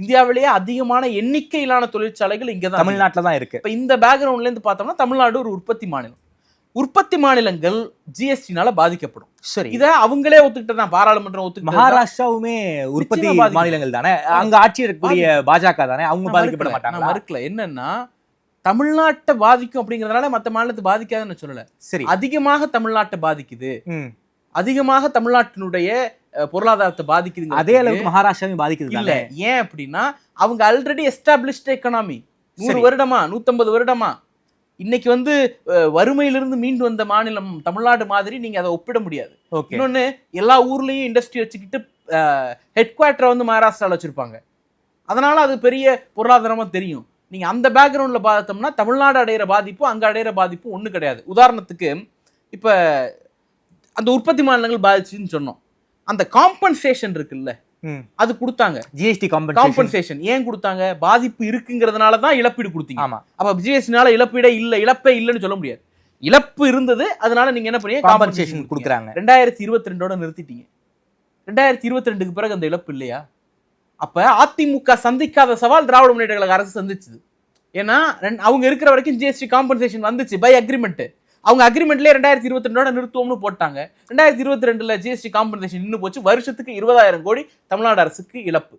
இந்தியாவிலேயே அதிகமான எண்ணிக்கையிலான தொழிற்சாலைகள் இங்கதான் தமிழ்நாட்டில் தான் இருக்கு. இப்ப இந்த பேக்ரவுண்ட்ல இருந்து பார்த்தோம்னா தமிழ்நாடு ஒரு உற்பத்தி மாநிலம். உற்பத்தி மாநிலங்கள் ஜிஎஸ்டினால பாதிக்கப்படும். சரி, இதை அவங்களே ஒத்துக்கிட்டு தான் பாராளுமன்றம் ஒத்துக்கிட்டு. மகாராஷ்டிராவுமே உற்பத்தி மாநிலங்கள் தானே, அங்க ஆட்சி இருக்கக்கூடிய பாஜக தானே, அவங்க பாதிக்கப்பட மாட்டாங்க. மறுக்கல. என்னன்னா தமிழ்நாட்டை பாதிக்கும் அப்படிங்கறதுனால மத்த மாநிலத்தை பாதிக்காதுன்னு சொல்லல. சரி, அதிகமாக தமிழ்நாட்டை பாதிக்குது, அதிகமாக தமிழ்நாட்டினுடைய பொருளாதாரத்தை பாதிக்குது. அதே அளவுக்கு மகாராஷ்டிராவையும் பாதிக்குது இல்ல. ஏன் அப்படின்னா அவங்க ஆல்ரெடி எஸ்டாப்ளிஷ்ட் எக்கனாமி. 100 வருடமா 150 வருடமா இன்னைக்கு வந்து வறுமையிலிருந்து மீண்டு வந்த மாநிலம் தமிழ்நாடு மாதிரி நீங்க அதை ஒப்பிட முடியாது. இன்னொன்னு, எல்லா ஊர்லயும் இண்டஸ்ட்ரி வச்சுக்கிட்டு ஹெட் குவார்டரை வந்து மகாராஷ்டிரால வச்சிருப்பாங்க. அதனால அது பெரிய பொருளாதாரமா தெரியும். நீங்க அந்த பேக்ரவுண்ட்ல பார்த்தோம்னா தமிழ்நாடு அடையிற பாதிப்பு அங்க அடையிற பாதிப்பு ஒண்ணு கிடையாது. உதாரணத்துக்கு இப்ப அந்த உற்பத்தி மாநிலங்கள் பாதிச்சுன்னு சொன்னோம். அந்த காம்பன்சேஷன் இருக்குல்ல, அது கொடுத்தாங்க. ஜிஎஸ்டி காம்பன்சேஷன் ஏன் கொடுத்தாங்க? பாதிப்பு இருக்குங்கிறதுனால தான் இழப்பீடு கொடுத்தீங்க. ஆமா, அப்ப ஜிஎஸ்டினால இழப்பீடே இழப்பே இல்லைன்னு சொல்ல முடியாது. இழப்பு இருந்தது, அதனால நீங்க என்ன பண்ணீங்க? காம்பன்சேஷன் கொடுக்குறாங்க. 2022 நிறுத்திட்டீங்க. 2022க்கு பிறகு அந்த இழப்பு இல்லையா? அப்ப அதிமுக சந்திக்காத சவால் திராவிட முன்னேற்ற கழக அரசு சந்திச்சது. ஏன்னா அவங்க இருக்கிற வரைக்கும் ஜிஎஸ்டி காம்பன்சேஷன் வந்துச்சு பை அக்ரிமெண்ட். அவங்க அக்ரிமெண்ட்லேயே 2022 நிறுத்துவோம்னு போட்டாங்க. 2022 ஜிஎஸ்டி காம்பன்சேஷன் நின்று போச்சு. வருஷத்துக்கு 20,000 கோடி தமிழ்நாடு அரசுக்கு இழப்பு.